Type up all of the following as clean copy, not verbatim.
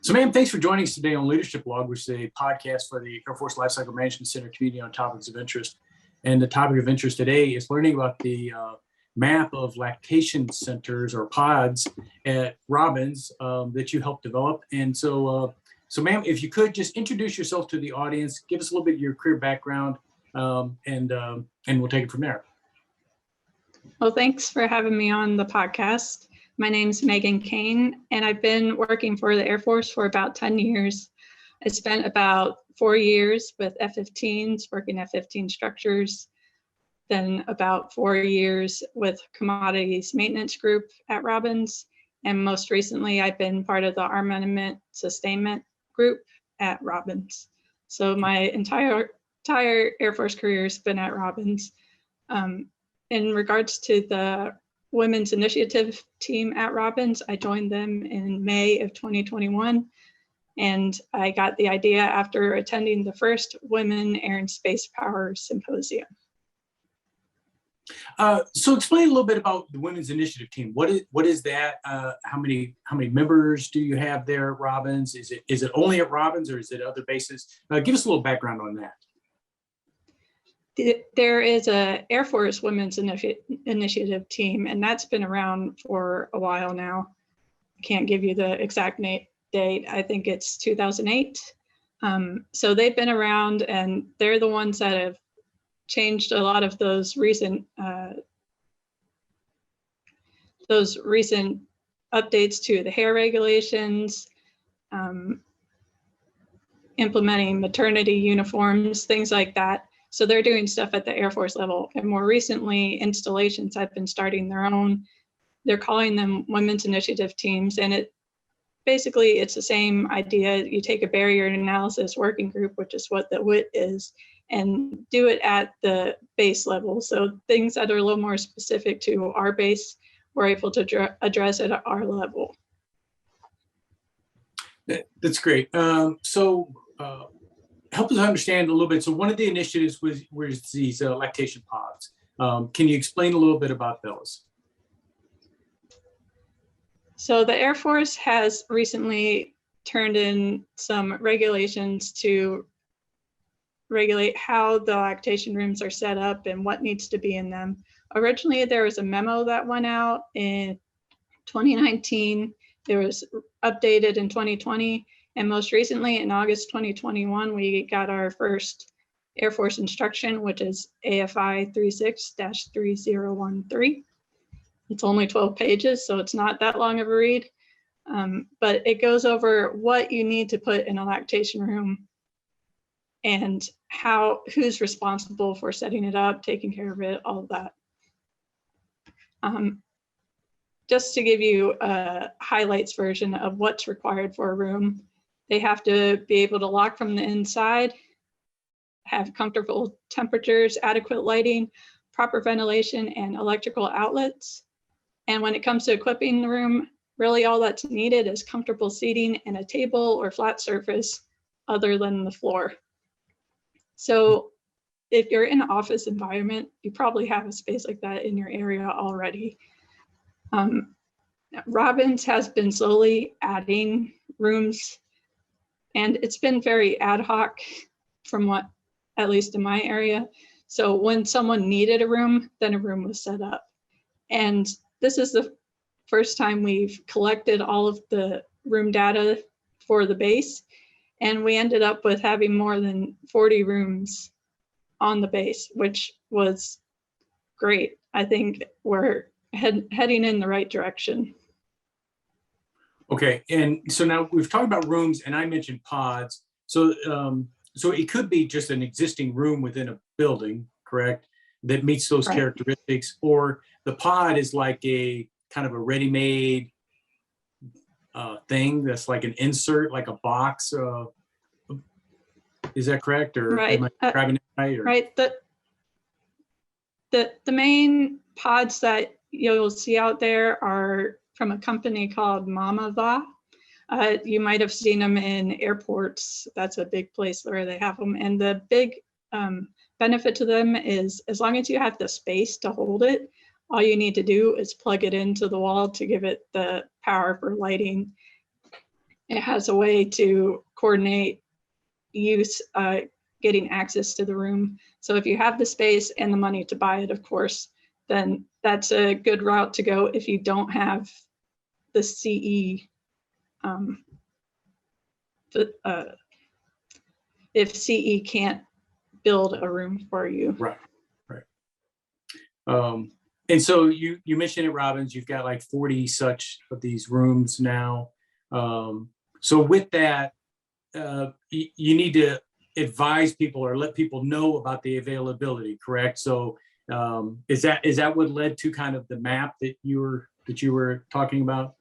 So, ma'am, thanks for joining us today on Leadership Log, which is a podcast for the Air Force Lifecycle Management Center community on topics of interest. And the topic of interest today is learning about the map of lactation centers or pods at Robins that you helped develop. And so, ma'am, if you could just introduce yourself to the audience, give us a little bit of your career background, and we'll take it from there. Well, thanks for having me on the podcast. My name's Megan Kane, and I've been working for the Air Force for about 10 years. I spent about 4 years with F-15s, working F-15 structures, then about 4 years with Commodities Maintenance Group at Robins, and most recently I've been part of the Armament Sustainment Group at Robins. So my entire Air Force career has been at Robins. In regards to the Women's Initiative team at Robins, I joined them in May of 2021, and I got the idea after attending the first Women Air and Space Power Symposium. So explain a little bit about the Women's Initiative team. What is that? How many members do you have there at Robins? Is it only at Robins or is it other bases? Give us a little background on that. There is a Air Force Women's Initiative team, and that's been around for a while now. I can't give you the exact date. I think it's 2008. So they've been around, and they're the ones that have changed a lot of those recent updates to the hair regulations, implementing maternity uniforms, things like that. So they're doing stuff at the Air Force level. And more recently, installations have been starting their own. They're calling them Women's Initiative teams. And it's the same idea. You take a barrier analysis working group, which is what the WIT is, and do it at the base level. So things that are a little more specific to our base, we're able to address at our level. That's great. Help us understand a little bit. So one of the initiatives was these lactation pods. Can you explain a little bit about those? So the Air Force has recently turned in some regulations to regulate how the lactation rooms are set up and what needs to be in them. Originally, there was a memo that went out in 2019. It was updated in 2020. And most recently, in August 2021, we got our first Air Force instruction, which is AFI 36-3013. It's only 12 pages, so it's not that long of a read. But it goes over what you need to put in a lactation room and who's responsible for setting it up, taking care of it, all of that. Just to give you a highlights version of what's required for a room. They have to be able to lock from the inside, have comfortable temperatures, adequate lighting, proper ventilation, and electrical outlets. And when it comes to equipping the room, really all that's needed is comfortable seating and a table or flat surface other than the floor. So if you're in an office environment, you probably have a space like that in your area already. Robins has been slowly adding rooms, and it's been very ad hoc from at least in my area. So when someone needed a room, then a room was set up. And this is the first time we've collected all of the room data for the base. And we ended up with having more than 40 rooms on the base, which was great. I think we're heading in the right direction. Okay, and so now we've talked about rooms, and I mentioned pods. So it could be just an existing room within a building, correct, that meets those characteristics, or the pod is like a kind of a ready-made thing that's like an insert, like a box. Is that correct, or right? Am I describing it right? Or? Right. The main pods that you'll see out there are from a company called Mamava. You might have seen them in airports. That's a big place where they have them. And the big benefit to them is as long as you have the space to hold it, all you need to do is plug it into the wall to give it the power for lighting. it has a way to coordinate use, getting access to the room. So if you have the space and the money to buy it, of course, then that's a good route to go if you don't have the CE, if CE can't build a room for you. Right. And so you mentioned at Robins, you've got like 40 such of these rooms now. So with that, you need to advise people or let people know about the availability, correct? So is that what led to kind of the map that you were talking about?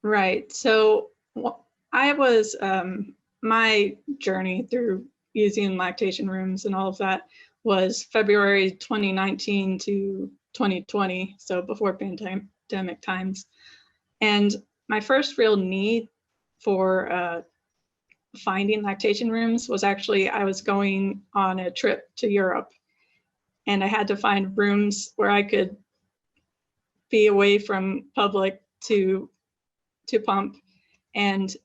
Right. So I was, my journey through using lactation rooms and all of that was February 2019 to 2020, so before pandemic times. And my first real need for finding lactation rooms was actually, I was going on a trip to Europe, and I had to find rooms where I could be away from public to pump. And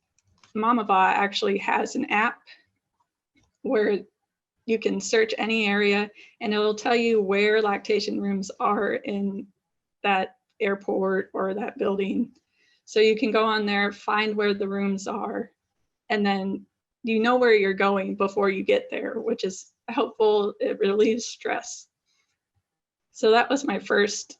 Mamava actually has an app where you can search any area and it'll tell you where lactation rooms are in that airport or that building. So you can go on there, find where the rooms are, and then you know where you're going before you get there, which is helpful. It relieves stress. So that was my first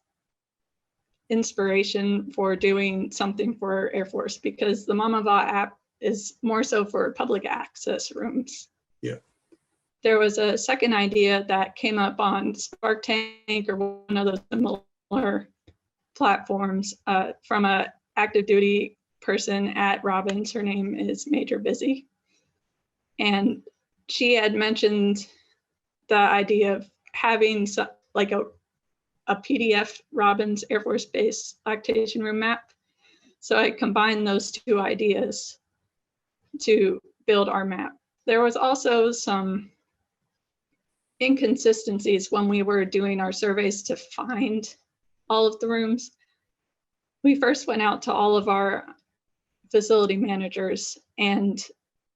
inspiration for doing something for Air Force, because the Mamava app is more so for public access rooms. Yeah. There was a second idea that came up on Spark Tank or one of those similar platforms from a active duty person at Robins. Her name is Major Busy. And she had mentioned the idea of having like a PDF Robins Air Force Base lactation room map. So I combined those two ideas to build our map. There was also some inconsistencies when we were doing our surveys to find all of the rooms. We first went out to all of our facility managers, and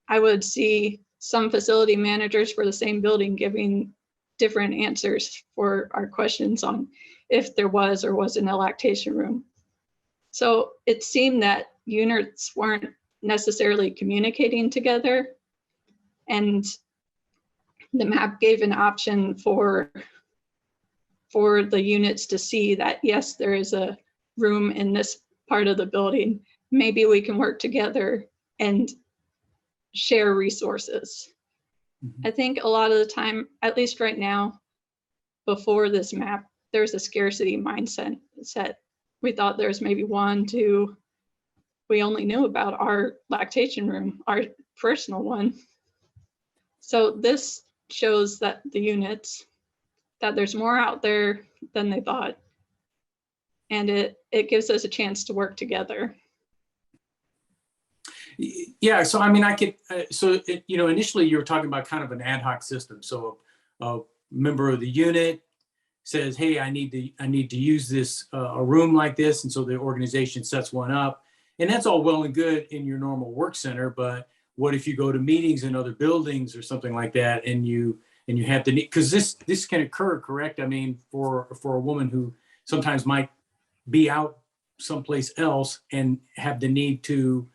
I would see some facility managers for the same building giving different answers for our questions on if there was or wasn't a lactation room. So it seemed that units weren't necessarily communicating together, and the map gave an option for the units to see that, yes, there is a room in this part of the building. Maybe we can work together and share resources. Mm-hmm. I think a lot of the time, at least right now, before this map, there's a scarcity mindset. We thought there's maybe 1, 2. We only knew about our lactation room, our personal one. So this shows that the units, that there's more out there than they thought. And it gives us a chance to work together. Yeah, so I mean, initially you were talking about kind of an ad hoc system. So a member of the unit says, hey, I need to use this, a room like this. And so the organization sets one up. And that's all well and good in your normal work center. But what if you go to meetings in other buildings or something like that, and you have the need, because this can occur, correct? I mean, for a woman who sometimes might be out someplace else and have the need to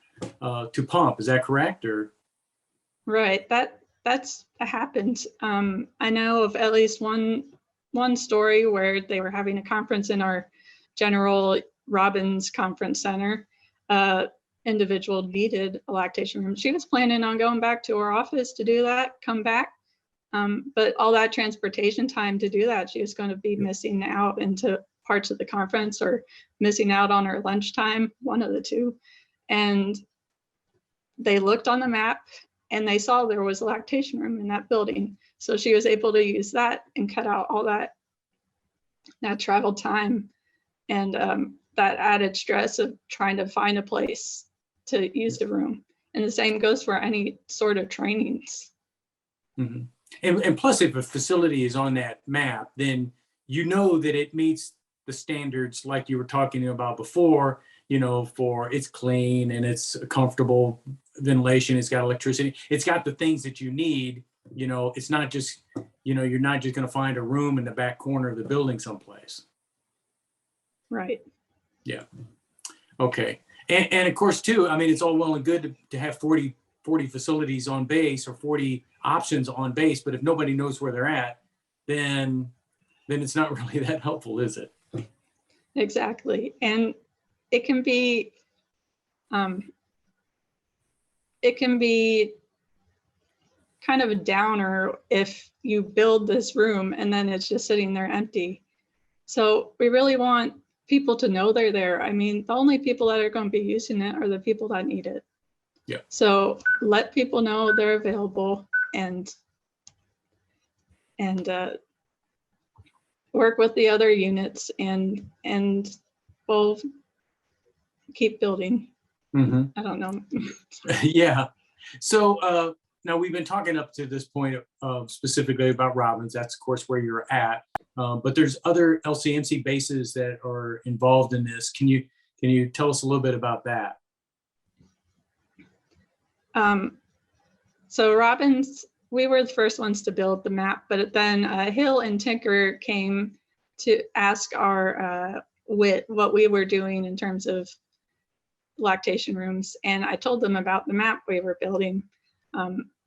pump. Is that correct? Or right, that's happened. I know of at least one story where they were having a conference in our general Robins conference center. Individual needed a lactation room. She was planning on going back to her office to do that, come back. But all that transportation time to do that, she was going to be missing out into parts of the conference or missing out on her lunchtime, one of the two. And they looked on the map and they saw there was a lactation room in that building. So she was able to use that and cut out all that travel time and that added stress of trying to find a place to use the room. And the same goes for any sort of trainings. Mm-hmm. And plus, if a facility is on that map, then you know that it meets the standards like you were talking about before, for it's clean and it's comfortable ventilation, it's got electricity, it's got the things that you need. It's not just, you're not just going to find a room in the back corner of the building someplace. Right. Yeah. Okay. And of course, too, I mean, it's all well and good to have 40 facilities on base or 40 options on base, but if nobody knows where they're at, then it's not really that helpful, is it? Exactly. And it can be kind of a downer if you build this room and then it's just sitting there empty. So we really want people to know they're there. I mean, the only people that are going to be using it are the people that need it. Yeah. So let people know they're available and work with the other units and we'll keep building. Mm-hmm. I don't know. Yeah. So now we've been talking up to this point specifically about Robins. That's of course where you're at. But there's other LCMC bases that are involved in this. Can you tell us a little bit about that? So Robins, we were the first ones to build the map, but then Hill and Tinker came to ask our WIT what we were doing in terms of lactation rooms. And I told them about the map we were building.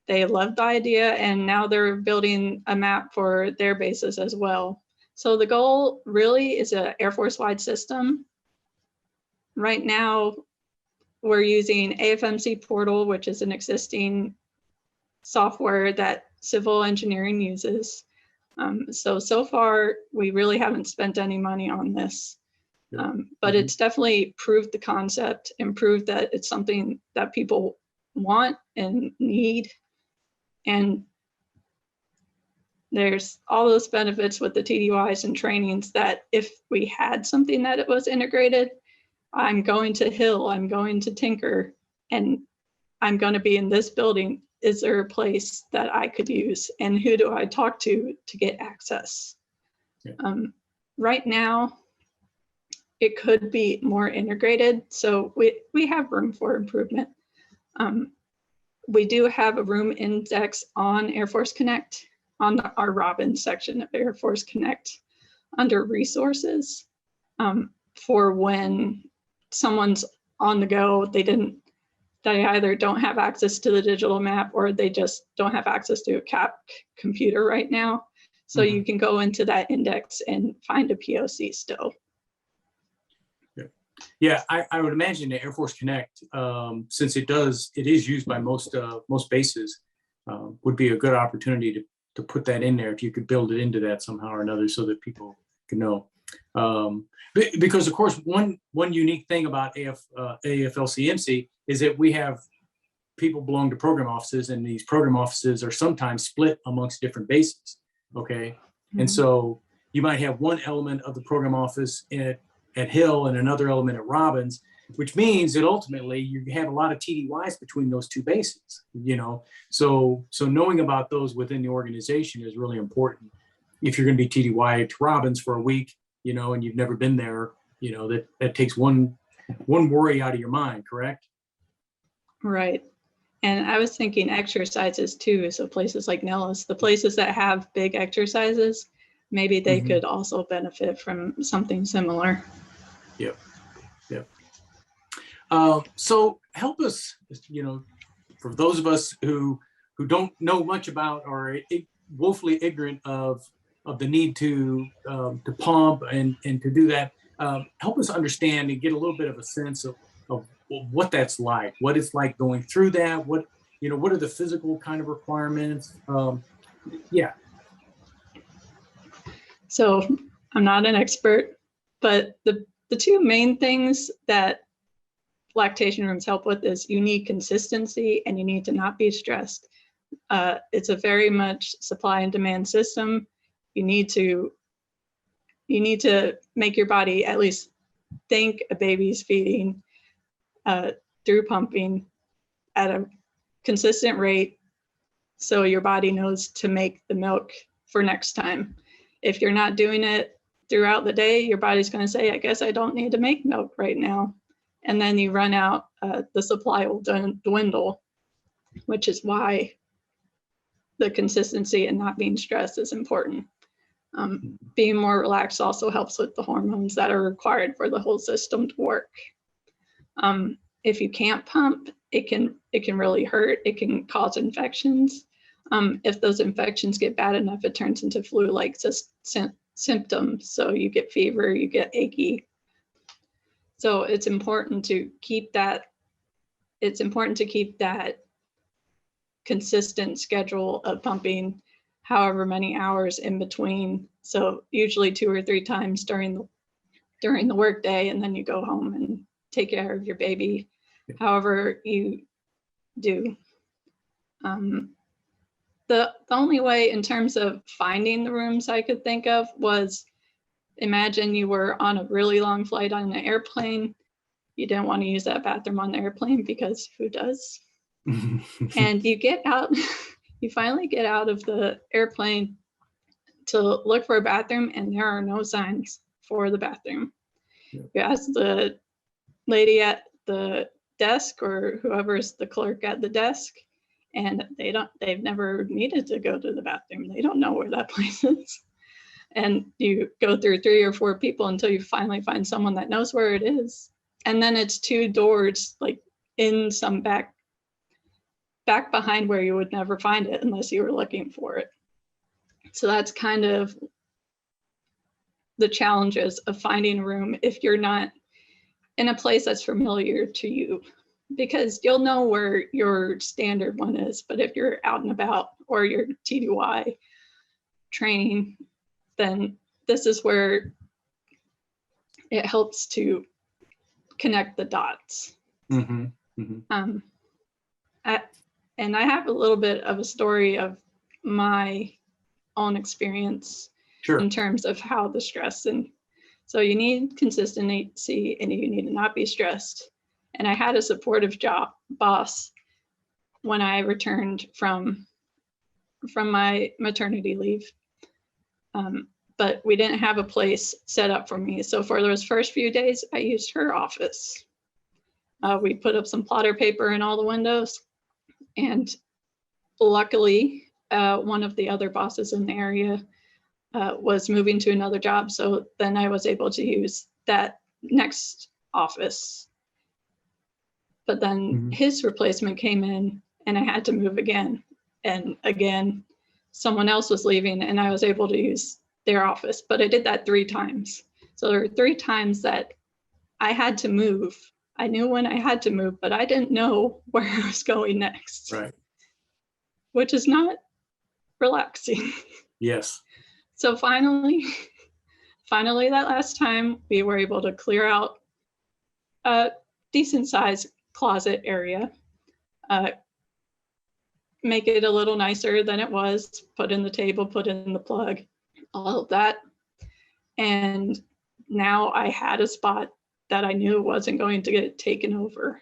They loved the idea, and now they're building a map for their bases as well. So the goal really is an Air Force-wide system. Right now, we're using AFMC Portal, which is an existing software that civil engineering uses. So far, we really haven't spent any money on this. But it's definitely proved the concept and proved that it's something that people want and need. And there's all those benefits with the TDYs and trainings that if we had something that it was integrated, I'm going to Hill, I'm going to Tinker, and I'm going to be in this building. Is there a place that I could use? And who do I talk to get access? Yeah. Right now, it could be more integrated. So we have room for improvement. We do have a room index on Air Force Connect, on our Robins section of Air Force Connect under resources for when someone's on the go, they either don't have access to the digital map or they just don't have access to a computer right now. So you can go into that index and find a POC still. Yeah, I would imagine the Air Force Connect, since it is used by most bases, would be a good opportunity to put that in there if you could build it into that somehow or another so that people can know. Because of course, one unique thing about AFLCMC is that we have people belong to program offices, and these program offices are sometimes split amongst different bases. Okay, and so you might have one element of the program office at Hill and another element at Robins, which means that ultimately you have a lot of TDYs between those two bases, so knowing about those within the organization is really important. If you're going to be TDY to Robins for a week, and you've never been there, that takes one worry out of your mind, correct? Right. And I was thinking exercises too. So places like Nellis, the places that have big exercises, maybe they could also benefit from something similar. Yep. So help us, for those of us who don't know much about or are woefully ignorant of the need to pump and to do that, help us understand and get a little bit of a sense of what that's like, what it's like going through that, what are the physical kind of requirements? Yeah. So I'm not an expert, but the two main things that lactation rooms help with is you need consistency and you need to not be stressed. It's a very much supply and demand system. You need to make your body at least think a baby's feeding through pumping at a consistent rate so your body knows to make the milk for next time. If you're not doing it throughout the day, your body's going to say, I guess I don't need to make milk right now. and then you run out, the supply will dwindle, which is why the consistency and not being stressed is important. Being more relaxed also helps with the hormones that are required for the whole system to work. If you can't pump, it can really hurt. It can cause infections. If those infections get bad enough, it turns into flu-like symptoms. So you get fever, you get achy. So it's important to keep that. It's important to keep that consistent schedule of pumping, however many hours in between. So usually 2 or 3 times during the workday, and then you go home and take care of your baby, however you do. The only way in terms of finding the rooms I could think of was, imagine you were on a really long flight on an airplane. You didn't want to use that bathroom on the airplane because who does? And you get out, you finally get out of the airplane to look for a bathroom, and there are no signs for the bathroom. Yeah. You ask the lady at the desk or whoever's the clerk at the desk, and they've never needed to go to the bathroom. They don't know where that place is. And you go through 3 or 4 people until you finally find someone that knows where it is. And then it's 2 doors, like in some back behind where you would never find it unless you were looking for it. So that's kind of the challenges of finding a room if you're not in a place that's familiar to you, because you'll know where your standard one is. But if you're out and about or you're TDY training, then this is where it helps to connect the dots. Mm-hmm. Mm-hmm. And I have a little bit of a story of my own experience. Sure. In terms of how the stress, and so you need consistency and you need to not be stressed. And I had a supportive boss when I returned from my maternity leave. But we didn't have a place set up for me. So for those first few days, I used her office. We put up some plotter paper in all the windows. And luckily, one of the other bosses in the area was moving to another job. So then I was able to use that next office. But then his replacement came in and I had to move again. And again, someone else was leaving and I was able to use their office. But I did that 3 times. So there were 3 times that I had to move. I knew when I had to move, but I didn't know where I was going next. Right. Which is not relaxing. Yes. So finally that last time we were able to clear out a decent sized closet area, make it a little nicer than it was, put in the table, put in the plug, all of that. And now I had a spot that I knew wasn't going to get taken over.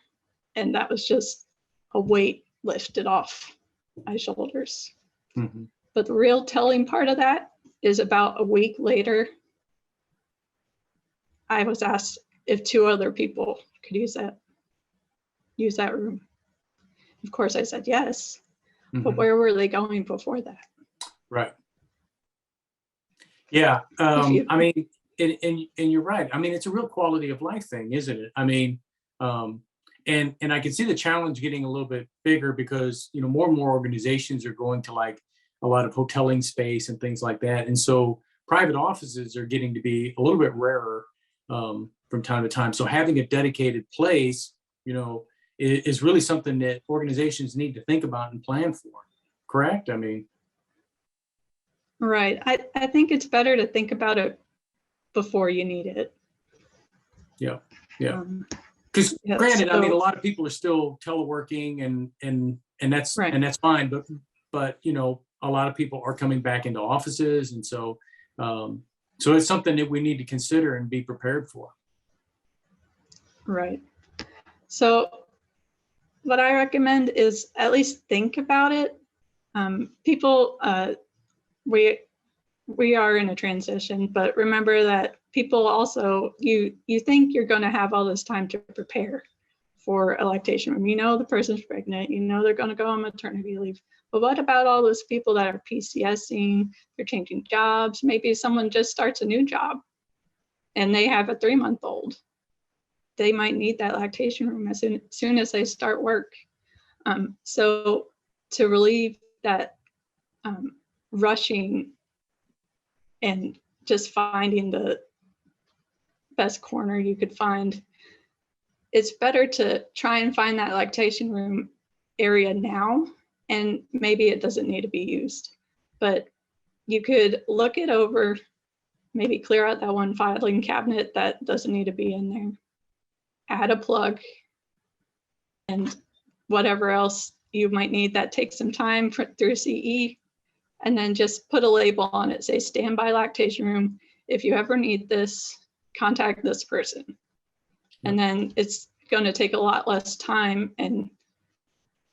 And that was just a weight lifted off my shoulders. Mm-hmm. But the real telling part of that is about a week later, I was asked if 2 other people could use that room. Of course I said yes, but where were they going before that? Right. Yeah, I mean, and you're right. I mean, it's a real quality of life thing, isn't it? I mean, and I can see the challenge getting a little bit bigger because, you know, more and more organizations are going to like a lot of hoteling space and things like that. And so private offices are getting to be a little bit rarer from time to time. So having a dedicated place, you know, is really something that organizations need to think about and plan for. Correct? I mean. Right. I think it's better to think about it before you need it. Yeah. Yeah. Because granted, I mean, a lot of people are still teleworking and that's right. And that's fine. But you know, a lot of people are coming back into offices, and so it's something that we need to consider and be prepared for. Right. So what I recommend is at least think about it. People, we are in a transition, but remember that people also, you think you're going to have all this time to prepare for a lactation room. You know the person's pregnant, you know they're going to go on maternity leave. But what about all those people that are PCSing, they're changing jobs, maybe someone just starts a new job and they have a 3-month-old. They might need that lactation room as soon as they start work. So to relieve that rushing and just finding the best corner you could find, it's better to try and find that lactation room area now, and maybe it doesn't need to be used, but you could look it over, maybe clear out that one filing cabinet that doesn't need to be in there, add a plug, and whatever else you might need that takes some time through CE, and then just put a label on it, say standby lactation room. If you ever need this, contact this person. And then it's going to take a lot less time and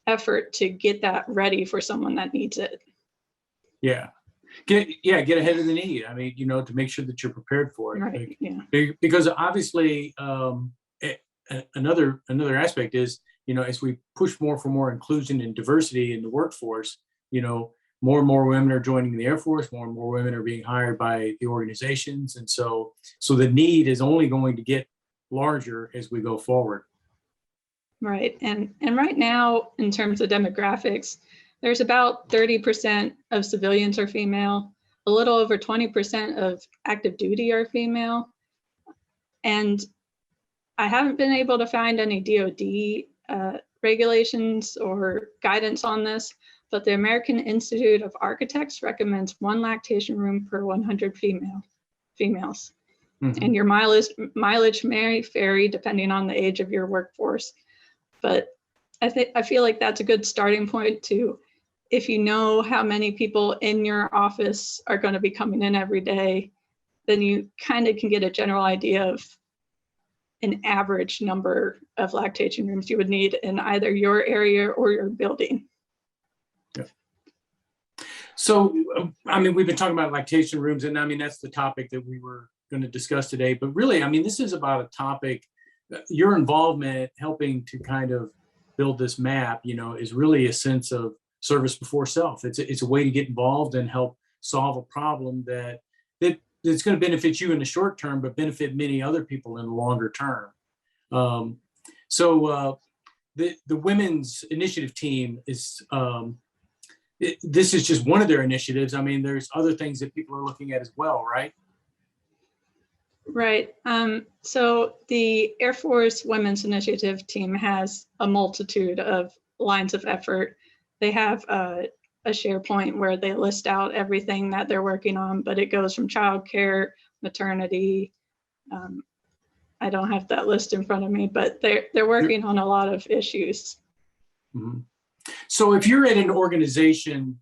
effort to get that ready for someone that needs it. Yeah. Get ahead of the need. I mean, to make sure that you're prepared for it. Right. Yeah. Because obviously, another aspect is, as we push more for more inclusion and diversity in the workforce, more and more women are joining the Air Force, more and more women are being hired by the organizations. And so the need is only going to get larger as we go forward. Right. And right now, in terms of demographics, there's about 30% of civilians are female, a little over 20% of active duty are female. And I haven't been able to find any DoD regulations or guidance on this, but the American Institute of Architects recommends 1 lactation room per 100 females. Mm-hmm. And your mileage may vary depending on the age of your workforce. But I feel like that's a good starting point to, if you know how many people in your office are going to be coming in every day, then you kind of can get a general idea of an average number of lactation rooms you would need in either your area or your building. Yeah. So, we've been talking about lactation rooms, and that's the topic that we were going to discuss today. But really, this is about a topic, your involvement helping to kind of build this map, is really a sense of service before self. It's a way to get involved and help solve a problem that's going to benefit you in the short term, but benefit many other people in the longer term. So the Women's Initiative Team is, this is just one of their initiatives. There's other things that people are looking at as well, right? Right. So the Air Force Women's Initiative Team has a multitude of lines of effort. They have a SharePoint where they list out everything that they're working on, but it goes from childcare, maternity. I don't have that list in front of me, but they're working on a lot of issues. Mm-hmm. So if you're at an organization,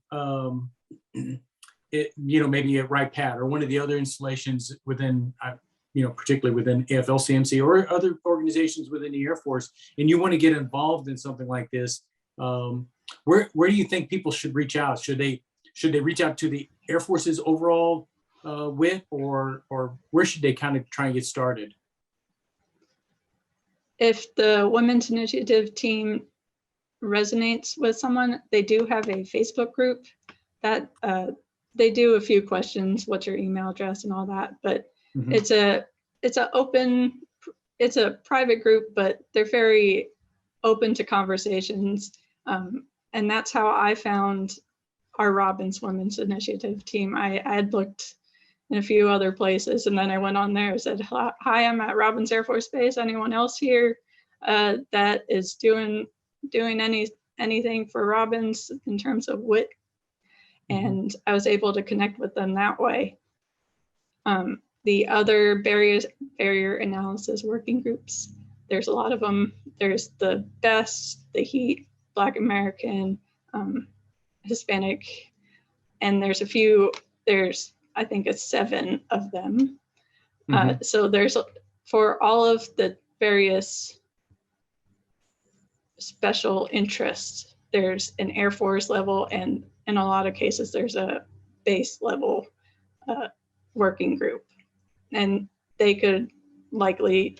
maybe at RIPAT or one of the other installations within, particularly within AFLCMC or other organizations within the Air Force, and you want to get involved in something like this, where do you think people should reach out? Should they reach out to the Air Force's overall WIT, or where should they kind of try and get started? If the Women's Initiative Team resonates with someone, they do have a Facebook group that they do a few questions, what's your email address and all that, but mm-hmm. it's a private group, but they're very open to conversations. And that's how I found our Robins Women's Initiative Team. I had looked in a few other places, and then I went on there and said, hi, I'm at Robins Air Force Base. Anyone else here that is doing anything for Robins in terms of WIT? And I was able to connect with them that way. The other barrier analysis working groups, there's a lot of them. There's the BEST, the HEAT, Black American, Hispanic, and there's I think it's 7 of them. Mm-hmm. So there's, for all of the various special interests, there's an Air Force level, and in a lot of cases, there's a base level working group. And they could likely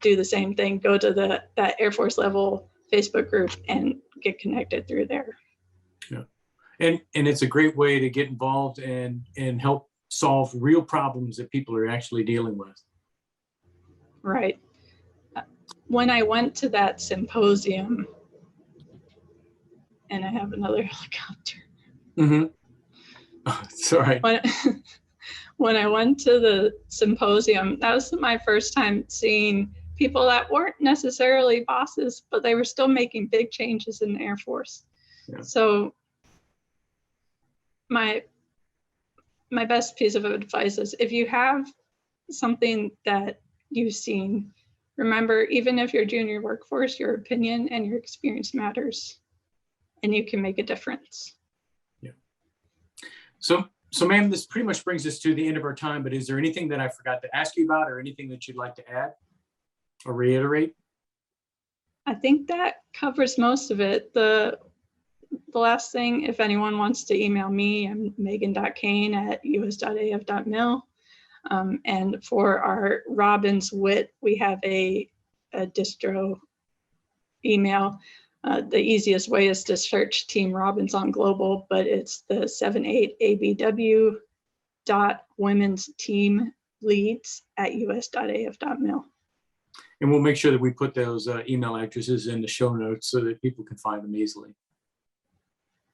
do the same thing, go to that Air Force level Facebook group and get connected through there. Yeah. And it's a great way to get involved and help solve real problems that people are actually dealing with. Right. When I went to that symposium, and I have another helicopter. Mm-hmm. Oh, it's all right. When I went to the symposium, that was my first time seeing people that weren't necessarily bosses, but they were still making big changes in the Air Force. Yeah. So my best piece of advice is, if you have something that you've seen, remember, even if you're junior workforce, your opinion and your experience matters, and you can make a difference. Yeah. So ma'am, this pretty much brings us to the end of our time, but is there anything that I forgot to ask you about, or anything that you'd like to add or reiterate? I think that covers most of it. The last thing, if anyone wants to email me, I'm megan.kane@us.af.mil. And for our Robins WIT, we have a distro email. The easiest way is to search Team Robins on Global, but it's the 78abw.womensteamleads@us.af.mil. And we'll make sure that we put those email addresses in the show notes so that people can find them easily.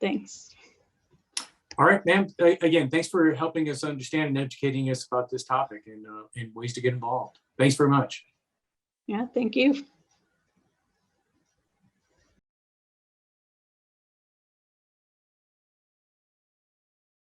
Thanks. All right, ma'am. Again, thanks for helping us understand and educating us about this topic and ways to get involved. Thanks very much. Yeah, thank you.